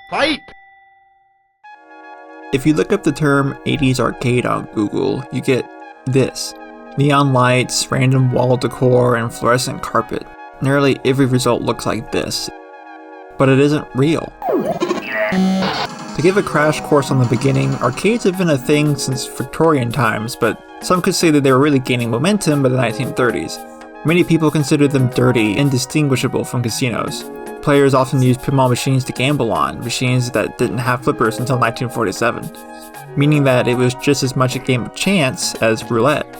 Fight! If you look up the term 80's arcade on Google, you get this. Neon lights, random wall decor, and fluorescent carpet. Nearly every result looks like this. But it isn't real. To give a crash course on the beginning, arcades have been a thing since Victorian times, but some could say that they were really gaining momentum by the 1930s. Many people consider them dirty, indistinguishable from casinos. Players often used pinball machines to gamble on, machines that didn't have flippers until 1947, meaning that it was just as much a game of chance as roulette.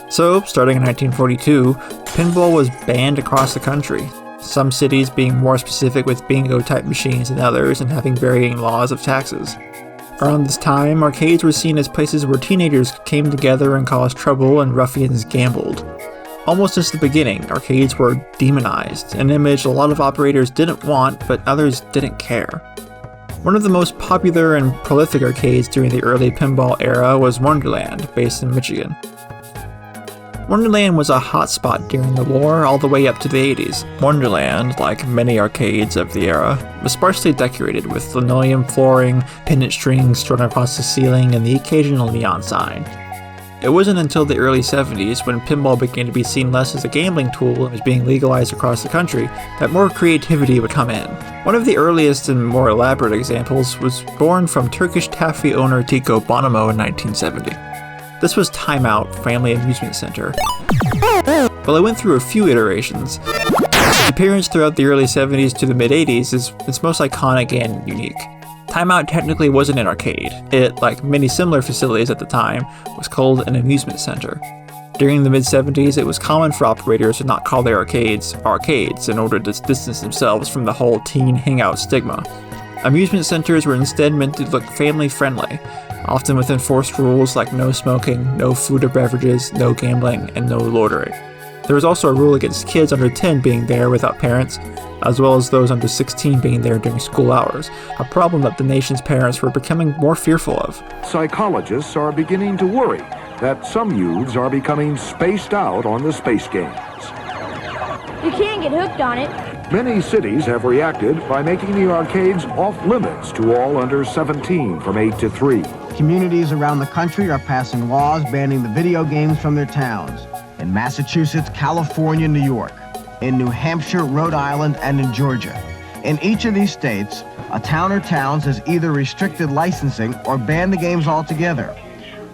So, starting in 1942, pinball was banned across the country, some cities being more specific with bingo-type machines than others and having varying laws of taxes. Around this time, arcades were seen as places where teenagers came together and caused trouble and ruffians gambled. Almost since the beginning, arcades were demonized, an image a lot of operators didn't want, but others didn't care. One of the most popular and prolific arcades during the early pinball era was Wonderland, based in Michigan. Wonderland was a hotspot during the war all the way up to the 80s. Wonderland, like many arcades of the era, was sparsely decorated with linoleum flooring, pendant strings strung across the ceiling, and the occasional neon sign. It wasn't until the early 70s, when pinball began to be seen less as a gambling tool and was being legalized across the country, that more creativity would come in. One of the earliest and more elaborate examples was born from Turkish taffy owner Tiko Bonomo in 1970. This was Time Out Family Amusement Center. Well, it went through a few iterations. Its appearance throughout the early 70s to the mid-80s is its most iconic and unique. Time Out technically wasn't an arcade. It, like many similar facilities at the time, was called an amusement center. During the mid-70s, it was common for operators to not call their arcades arcades in order to distance themselves from the whole teen hangout stigma. Amusement centers were instead meant to look family-friendly, often with enforced rules like no smoking, no food or beverages, no gambling, and no loitering. There was also a rule against kids under 10 being there without parents, as well as those under 16 being there during school hours, a problem that the nation's parents were becoming more fearful of. Psychologists are beginning to worry that some youths are becoming spaced out on the space games. You can't get hooked on it. Many cities have reacted by making the arcades off limits to all under 17 from 8 to 3. Communities around the country are passing laws banning the video games from their towns. In Massachusetts, California, New York. In New Hampshire, Rhode Island, and in Georgia. In each of these states, a town or towns has either restricted licensing or banned the games altogether.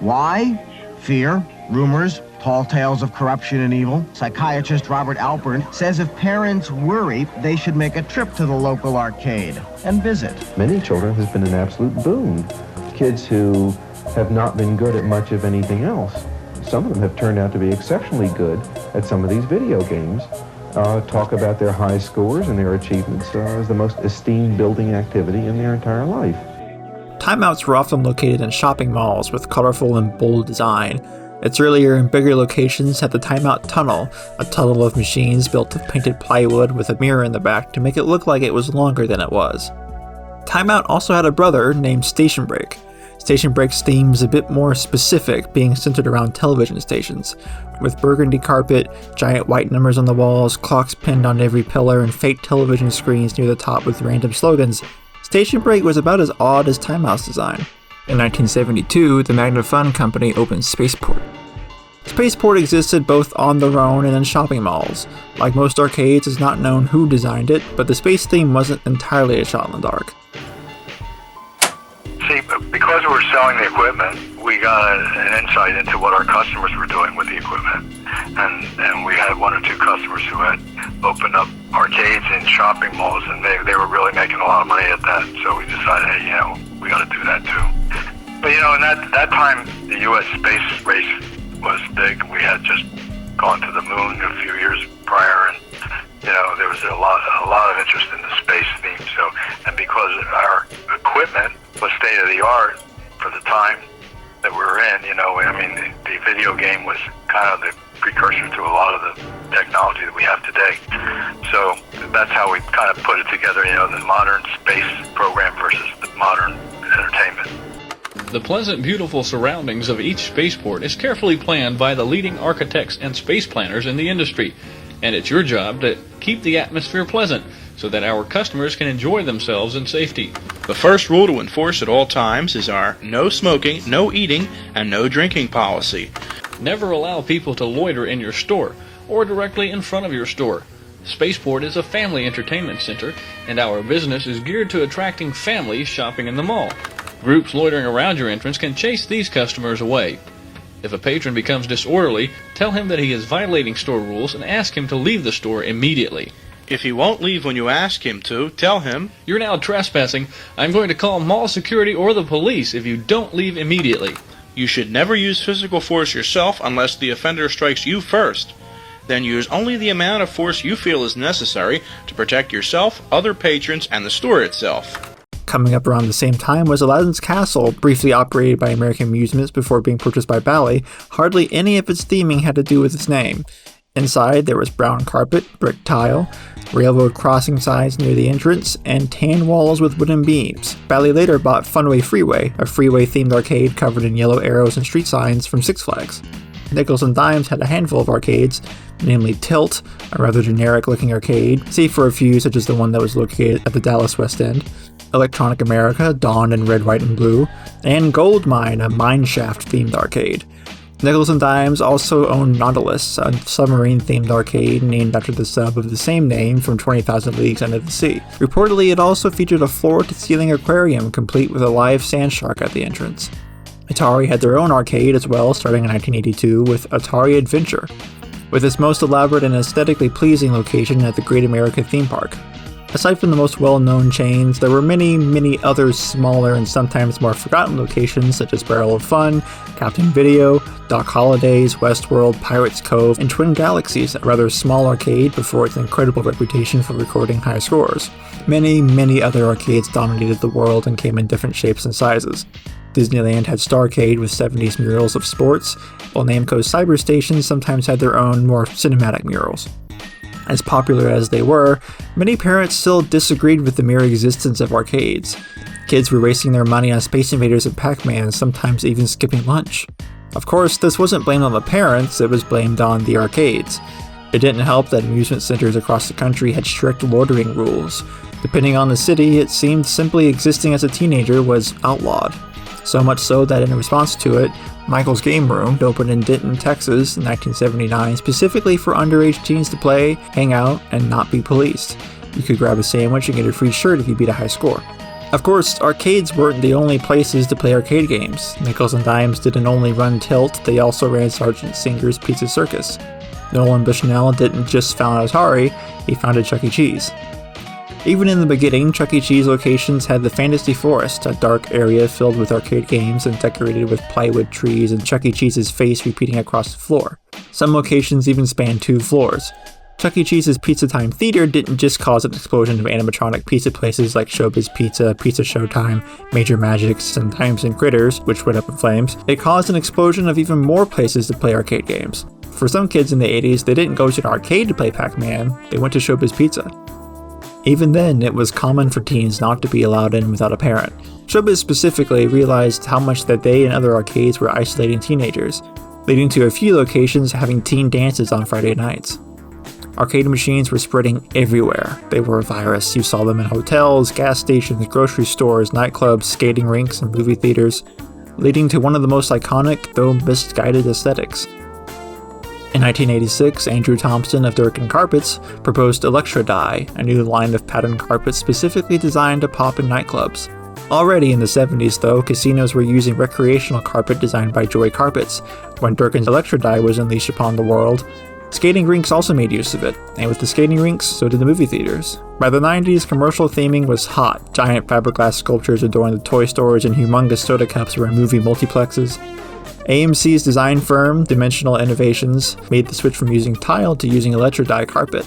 Why? Fear, rumors, tall tales of corruption and evil. Psychiatrist Robert Alpern says if parents worry, they should make a trip to the local arcade and visit. Many children has been an absolute boon. Kids who have not been good at much of anything else. Some of them have turned out to be exceptionally good at some of these video games. Talk about their high scores and their achievements as the most esteemed building activity in their entire life. Timeouts were often located in shopping malls with colorful and bold design. Its earlier and bigger locations had the Timeout Tunnel, a tunnel of machines built of painted plywood with a mirror in the back to make it look like it was longer than it was. Timeout also had a brother named Station Break. Station Break's theme is a bit more specific, being centered around television stations, with burgundy carpet, giant white numbers on the walls, clocks pinned on every pillar, and fake television screens near the top with random slogans. Station Break was about as odd as Timeout's design. In 1972, the Magna Fun Company opened Spaceport. Spaceport existed both on their own and in shopping malls. Like most arcades, it's not known who designed it, but the space theme wasn't entirely a shot in the dark. See, because we were selling the equipment, we got an insight into what our customers were doing with the equipment. And we had one or two customers who had opened up arcades in shopping malls, and they were really making a lot of money at that. So we decided, hey, we got to do that too. But in that time, the U.S. space race was big. We had just gone to the moon a few years prior, and there was a lot of interest in the space theme. So, and because our equipment was state of the art for the time that we were in, the video game was kind of the precursor to a lot of the technology that we have today. So that's how we kind of put it together, the modern space program versus the modern entertainment. The pleasant, beautiful surroundings of each spaceport is carefully planned by the leading architects and space planners in the industry, and it's your job to keep the atmosphere pleasant so that our customers can enjoy themselves in safety. The first rule to enforce at all times is our no smoking, no eating, and no drinking policy. Never allow people to loiter in your store or directly in front of your store. Spaceport is a family entertainment center, and our business is geared to attracting families shopping in the mall. Groups loitering around your entrance can chase these customers away. If a patron becomes disorderly, tell him that he is violating store rules and ask him to leave the store immediately. If he won't leave when you ask him to, tell him, "You're now trespassing. I'm going to call mall security or the police if you don't leave immediately." You should never use physical force yourself unless the offender strikes you first. Then use only the amount of force you feel is necessary to protect yourself, other patrons, and the store itself. Coming up around the same time was Aladdin's Castle, briefly operated by American Amusements before being purchased by Bally. Hardly any of its theming had to do with its name. Inside, there was brown carpet, brick tile, railroad crossing signs near the entrance, and tan walls with wooden beams. Bally later bought Funway Freeway, a freeway-themed arcade covered in yellow arrows and street signs from Six Flags. Nickels and Dimes had a handful of arcades, namely Tilt, a rather generic-looking arcade, save for a few such as the one that was located at the Dallas West End, Electronic America, dawned in red, white, and blue, and Goldmine, a mineshaft-themed arcade. Nickels and Dimes also owned Nautilus, a submarine-themed arcade named after the sub of the same name from 20,000 Leagues Under the Sea. Reportedly, it also featured a floor-to-ceiling aquarium complete with a live sand shark at the entrance. Atari had their own arcade as well, starting in 1982 with Atari Adventure, with its most elaborate and aesthetically pleasing location at the Great America Theme Park. Aside from the most well-known chains, there were many other smaller and sometimes more forgotten locations such as Barrel of Fun, Captain Video, Doc Holiday's, Westworld, Pirates Cove, and Twin Galaxies, a rather small arcade before its incredible reputation for recording high scores. Many other arcades dominated the world and came in different shapes and sizes. Disneyland had Starcade with 70s murals of sports, while Namco's Cyber Stations sometimes had their own, more cinematic murals. As popular as they were, many parents still disagreed with the mere existence of arcades. Kids were wasting their money on Space Invaders and Pac-Man, sometimes even skipping lunch. Of course, this wasn't blamed on the parents, it was blamed on the arcades. It didn't help that amusement centers across the country had strict loitering rules. Depending on the city, it seemed simply existing as a teenager was outlawed. So much so that in response to it, Michael's Game Room opened in Denton, Texas in 1979 specifically for underage teens to play, hang out, and not be policed. You could grab a sandwich and get a free shirt if you beat a high score. Of course, arcades weren't the only places to play arcade games. Nickels and Dimes didn't only run Tilt, they also ran Sergeant Singer's Pizza Circus. Nolan Bushnell didn't just found Atari, he founded Chuck E. Cheese. Even in the beginning, Chuck E. Cheese locations had the Fantasy Forest, a dark area filled with arcade games and decorated with plywood trees and Chuck E. Cheese's face repeating across the floor. Some locations even spanned 2 floors. Chuck E. Cheese's Pizza Time Theater didn't just cause an explosion of animatronic pizza places like Showbiz Pizza, Pizza Showtime, Major Magics, and Times and Critters, which went up in flames. It caused an explosion of even more places to play arcade games. For some kids in the 80s, they didn't go to an arcade to play Pac-Man, they went to Showbiz Pizza. Even then, it was common for teens not to be allowed in without a parent. Showbiz specifically realized how much that they and other arcades were isolating teenagers, leading to a few locations having teen dances on Friday nights. Arcade machines were spreading everywhere. They were a virus. You saw them in hotels, gas stations, grocery stores, nightclubs, skating rinks, and movie theaters, leading to one of the most iconic, though misguided aesthetics. In 1986, Andrew Thompson of Durkin Carpets proposed Electro Dye, a new line of patterned carpets specifically designed to pop in nightclubs. Already in the 70s, though, casinos were using recreational carpet designed by Joy Carpets. When Durkin's Electro Dye was unleashed upon the world, skating rinks also made use of it, and with the skating rinks, so did the movie theaters. By the 90s, commercial theming was hot. Giant fiberglass sculptures adorned the toy stores and humongous soda cups were in movie multiplexes. AMC's design firm, Dimensional Innovations, made the switch from using tile to using Electro Dye carpet.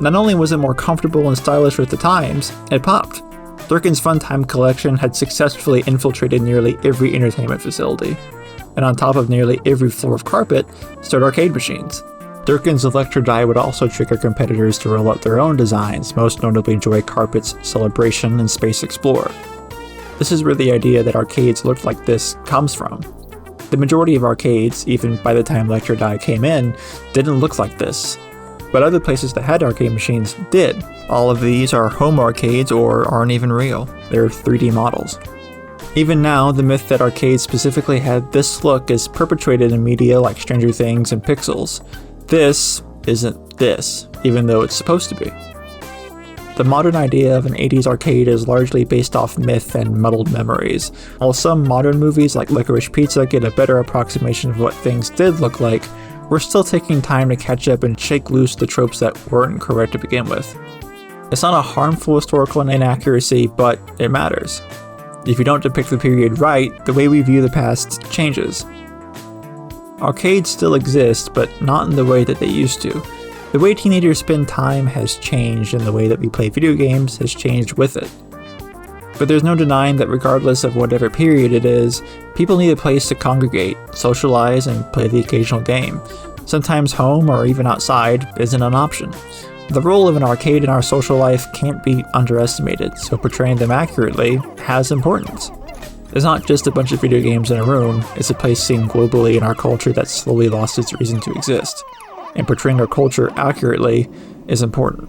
Not only was it more comfortable and stylish with the times, it popped. Durkin's Funtime collection had successfully infiltrated nearly every entertainment facility. And on top of nearly every floor of carpet stood arcade machines. Durkin's Electro Dye would also trigger competitors to roll out their own designs, most notably Joy Carpet's Celebration and Space Explorer. This is where the idea that arcades looked like this comes from. The majority of arcades, even by the time Electro Dye came in, didn't look like this. but other places that had arcade machines did. All of these are home arcades or aren't even real. They're 3D models. Even now, the myth that arcades specifically had this look is perpetuated in media like Stranger Things and Pixels. This isn't this, even though it's supposed to be. The modern idea of an 80s arcade is largely based off myth and muddled memories. While some modern movies like Licorice Pizza get a better approximation of what things did look like, we're still taking time to catch up and shake loose the tropes that weren't correct to begin with. It's not a harmful historical inaccuracy, but it matters. If you don't depict the period right, the way we view the past changes. Arcades still exist, but not in the way that they used to. The way teenagers spend time has changed, and the way that we play video games has changed with it. But there's no denying that regardless of whatever period it is, people need a place to congregate, socialize, and play the occasional game. Sometimes home, or even outside, isn't an option. The role of an arcade in our social life can't be underestimated, so portraying them accurately has importance. It's not just a bunch of video games in a room, it's a place seen globally in our culture that's slowly lost its reason to exist. And portraying our culture accurately is important.